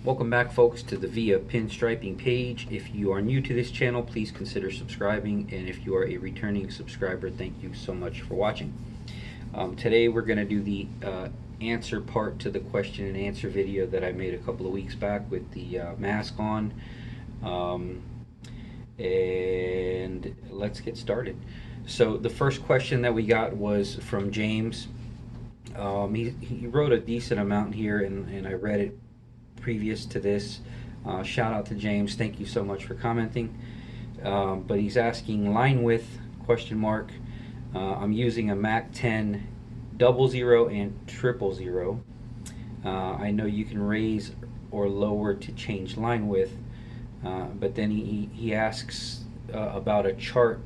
Welcome back, folks, to the VIA Pinstriping page. If you are new to this channel, please consider subscribing, and if you are a returning subscriber, thank you so much for watching. Today we're going to do the answer part to the question and answer video that I made a couple of weeks back with the mask on. And let's get started. So the first question that we got was from James. He wrote a decent amount here, and I read it previous to this. Shout out to James, thank you so much for commenting. But he's asking line width, question mark. I'm using a Mac 10 00 and 000. I know you can raise or lower to change line width, but then he asks about a chart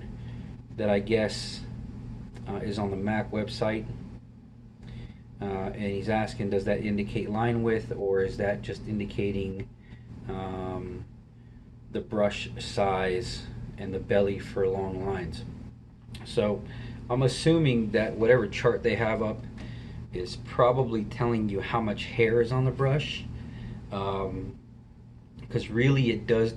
that I guess is on the Mac website. And he's asking, does that indicate line width, or is that just indicating the brush size and the belly for long lines? So I'm assuming that whatever chart they have up is probably telling you how much hair is on the brush, because really it is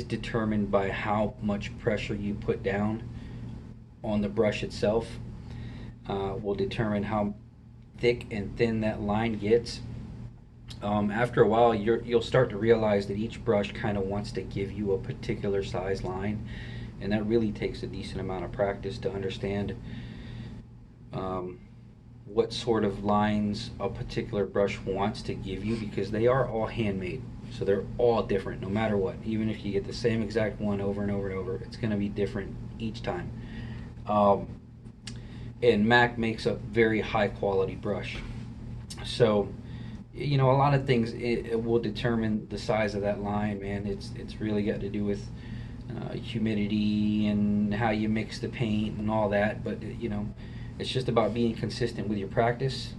determined by how much pressure you put down on the brush itself. Will determine how thick and thin that line gets. After a while, you'll start to realize that each brush kind of wants to give you a particular size line, and that really takes a decent amount of practice to understand what sort of lines a particular brush wants to give you, because they are all handmade, so they're all different no matter what. Even if you get the same exact one over and over and over, it's going to be different each time. And Mac makes a very high quality brush, so you know, a lot of things it will determine the size of that line, man. It's really got to do with humidity and how you mix the paint and all that. But you know, it's just about being consistent with your practice,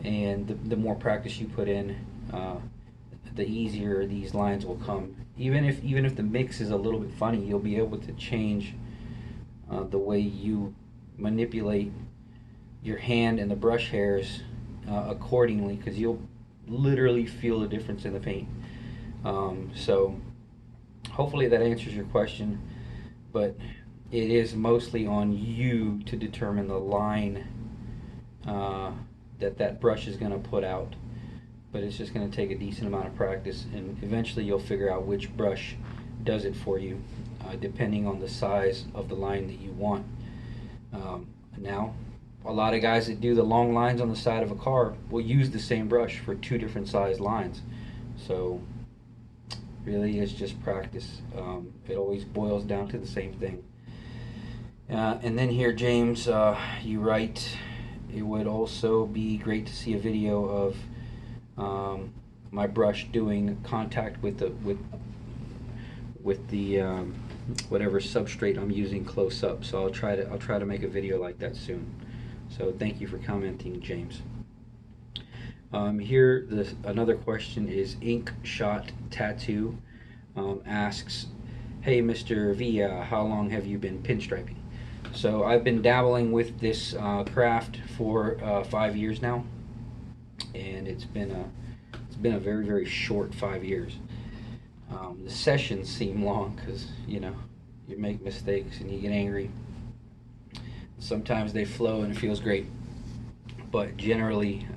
and the more practice you put in, the easier these lines will come. Even if the mix is a little bit funny, you'll be able to change the way you manipulate your hand and the brush hairs accordingly, because you'll literally feel the difference in the paint. So hopefully that answers your question, but it is mostly on you to determine the line that brush is going to put out. But it's just going to take a decent amount of practice, and eventually you'll figure out which brush does it for you, depending on the size of the line that you want. Now, a lot of guys that do the long lines on the side of a car will use the same brush for two different size lines. So really it's just practice. It always boils down to the same thing. And then here, James, you write, it would also be great to see a video of my brush doing contact with the whatever substrate I'm using close up. So I'll try to make a video like that soon. So thank you for commenting, James. Here, another question is Ink Shot Tattoo asks, hey Mr. Villa, how long have you been pinstriping? So I've been dabbling with this craft for 5 years now, and it's been a very, very short 5 years. The sessions seem long because, you know, you make mistakes and you get angry. Sometimes they flow and it feels great, but generally,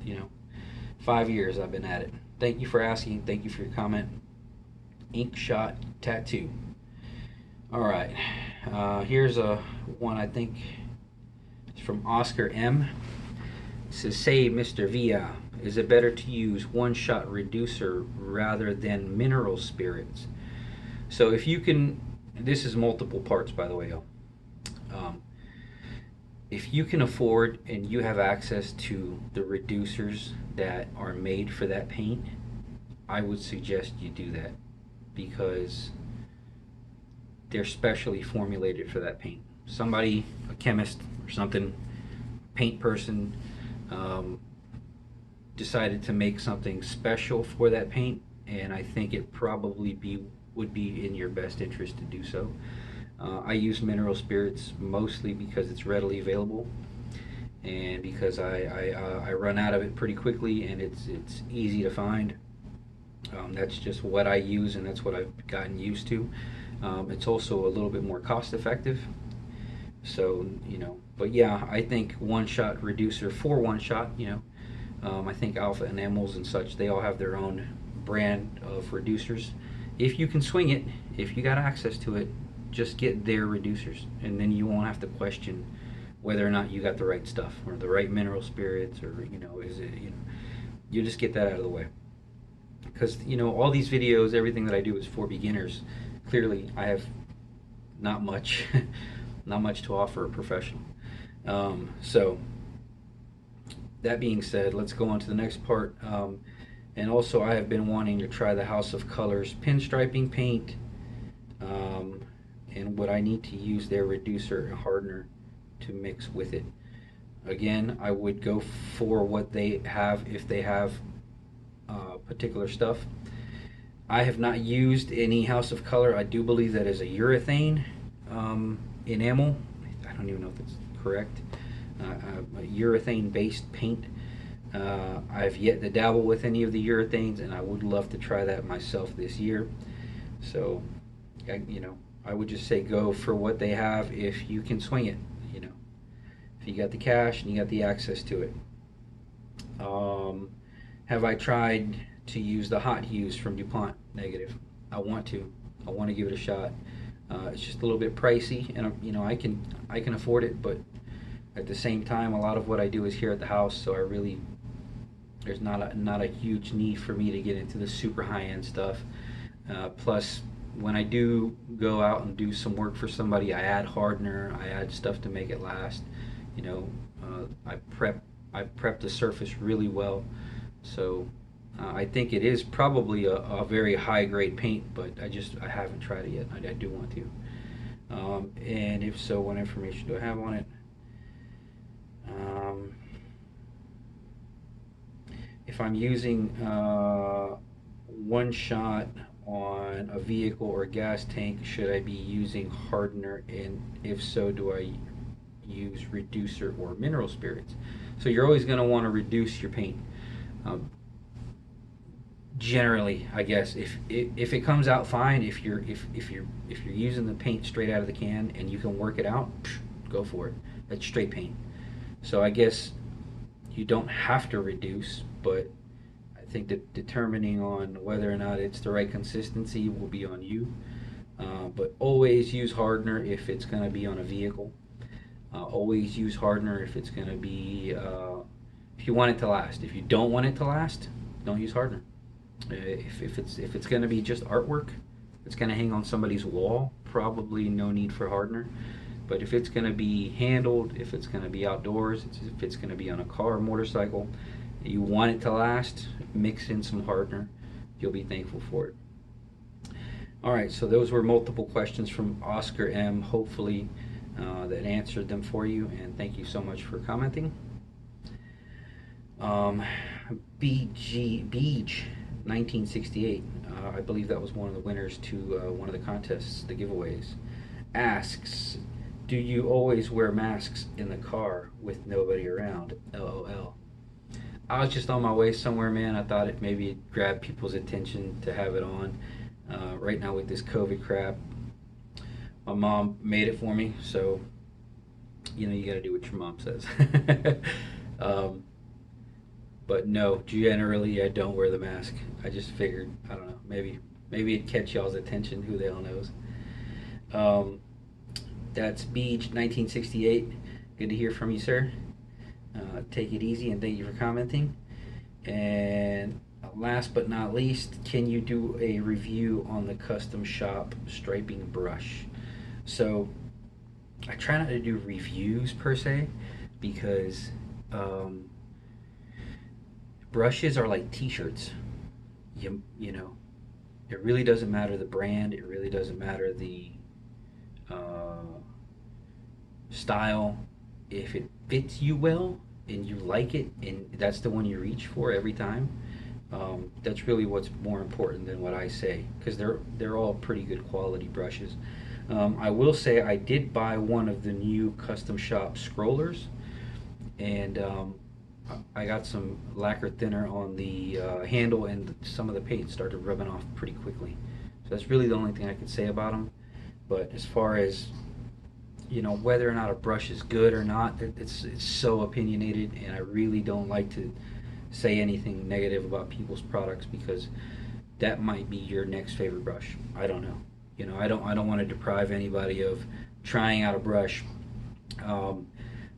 you know, 5 years I've been at it. Thank you for asking. Thank you for your comment. Ink Shot Tattoo. All right, here's one I think it's from Oscar M. It says, say Mr. Villa, is it better to use one-shot reducer rather than mineral spirits? So if you can, this is multiple parts, by the way, y'all. If you can afford and you have access to the reducers that are made for that paint, I would suggest you do that, because they're specially formulated for that paint. Somebody, a chemist or something, paint person, decided to make something special for that paint, and I think it probably would be in your best interest to do so. I use mineral spirits mostly because it's readily available, and because I run out of it pretty quickly, and it's easy to find. That's just what I use, and that's what I've gotten used to. It's also a little bit more cost effective. So, but yeah, I think one shot reducer for one shot, I think Alpha Enamels and such, they all have their own brand of reducers. If you can swing it, if you got access to it, just get their reducers, and then you won't have to question whether or not you got the right stuff or the right mineral spirits, or is it, you just get that out of the way. Because all these videos, everything that I do is for beginners. Clearly, I have not much, not much to offer a professional. So that being said, let's go on to the next part. And also, I have been wanting to try the House of Colors pinstriping paint, and what I need to use their reducer and hardener to mix with it. Again, I would go for what they have if they have particular stuff. I have not used any House of Color. I do believe that is a urethane enamel. I don't even know if that's correct. A urethane based paint. I've yet to dabble with any of the urethanes, and I would love to try that myself this year. So, I would just say go for what they have if you can swing it. If you got the cash and you got the access to it. Have I tried to use the hot hues from DuPont? Negative. I want to give it a shot. It's just a little bit pricey, and I can afford it, but at the same time, a lot of what I do is here at the house, so there's not a huge need for me to get into the super high-end stuff. Plus, when I do go out and do some work for somebody, I add hardener, I add stuff to make it last. I prep the surface really well, so I think it is probably a very high grade paint, but I haven't tried it yet. I do want to. And if so, what information do I have on it? If I'm using one shot on a vehicle or gas tank, should I be using hardener, and if so, do I use reducer or mineral spirits? So you're always going to want to reduce your paint. Generally, I guess if it comes out fine, if you're using the paint straight out of the can and you can work it out, go for it. That's straight paint. So I guess you don't have to reduce, but I think that determining on whether or not it's the right consistency will be on you. But always use hardener if it's going to be on a vehicle. Always use hardener if it's going to be if you want it to last. If you don't want it to last, don't use hardener. If it's going to be just artwork, it's going to hang on somebody's wall, probably no need for hardener. But if it's going to be handled, if it's going to be outdoors, if it's going to be on a car or motorcycle, you want it to last, mix in some hardener. You'll be thankful for it. All right, so those were multiple questions from Oscar M. Hopefully that answered them for you, and thank you so much for commenting. Beach 1968, I believe that was one of the winners to one of the contests, the giveaways, asks, do you always wear masks in the car with nobody around? LOL. I was just on my way somewhere, man. I thought maybe it'd grab people's attention to have it on. Right now with this COVID crap, my mom made it for me, so you gotta do what your mom says. But no, generally I don't wear the mask. I just figured, I don't know, maybe it'd catch y'all's attention. Who the hell knows? That's Beach 1968. Good to hear from you, sir. Take it easy, and thank you for commenting. And last but not least, can you do a review on the Custom Shop striping brush? So I try not to do reviews per se, because brushes are like t-shirts. You know, it really doesn't matter the brand, it really doesn't matter the style. If it fits you well and you like it, and that's the one you reach for every time, that's really what's more important than what I say, because they're all pretty good quality brushes. I will say I did buy one of the new Custom Shop scrollers, and I got some lacquer thinner on the handle, and some of the paint started rubbing off pretty quickly. So that's really the only thing I could say about them. But as far as whether or not a brush is good or not, it's so opinionated, and I really don't like to say anything negative about people's products, because that might be your next favorite brush. I don't know. I don't want to deprive anybody of trying out a brush.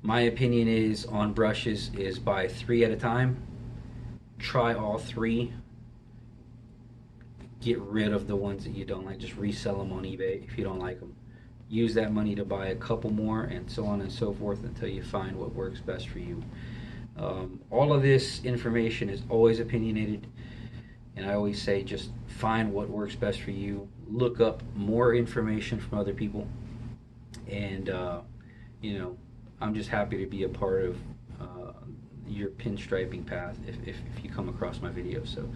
My opinion is on brushes is buy 3 at a time. Try all 3. Get rid of the ones that you don't like. Just resell them on eBay if you don't like them. Use that money to buy a couple more, and so on and so forth, until you find what works best for you. All of this information is always opinionated, and I always say just find what works best for you. Look up more information from other people, and I'm just happy to be a part of your pinstriping path if you come across my videos. So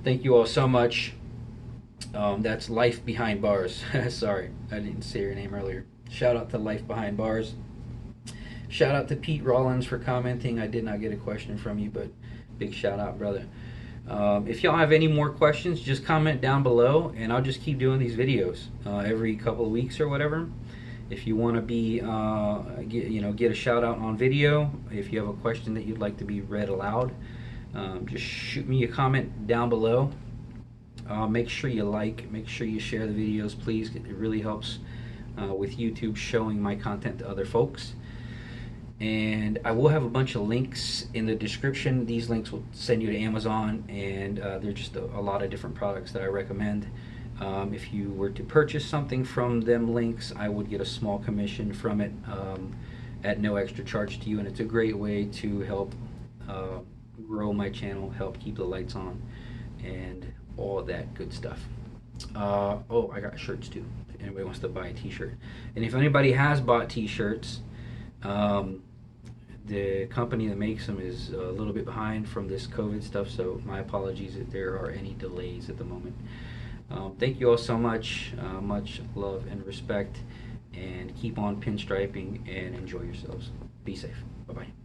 thank you all so much. That's Life Behind Bars. Sorry, I didn't say your name earlier. Shout out to Life Behind Bars. Shout out to Pete Rollins for commenting. I did not get a question from you, but big shout out, brother. If y'all have any more questions, just comment down below, and I'll just keep doing these videos every couple of weeks or whatever. If you want to be, get a shout out on video, if you have a question that you'd like to be read aloud, just shoot me a comment down below. Make sure you make sure you share the videos, please. It really helps with YouTube showing my content to other folks. And I will have a bunch of links in the description. These links will send you to Amazon, and they're just a lot of different products that I recommend. If you were to purchase something from them links, I would get a small commission from it at no extra charge to you, and it's a great way to help grow my channel, help keep the lights on, and all that good stuff. Oh, I got shirts too, if anybody wants to buy a t-shirt. And if anybody has bought t-shirts, the company that makes them is a little bit behind from this COVID stuff, so my apologies if there are any delays at the moment. Thank you all so much. Much love and respect, and keep on pinstriping and enjoy yourselves. Be safe. Bye-bye.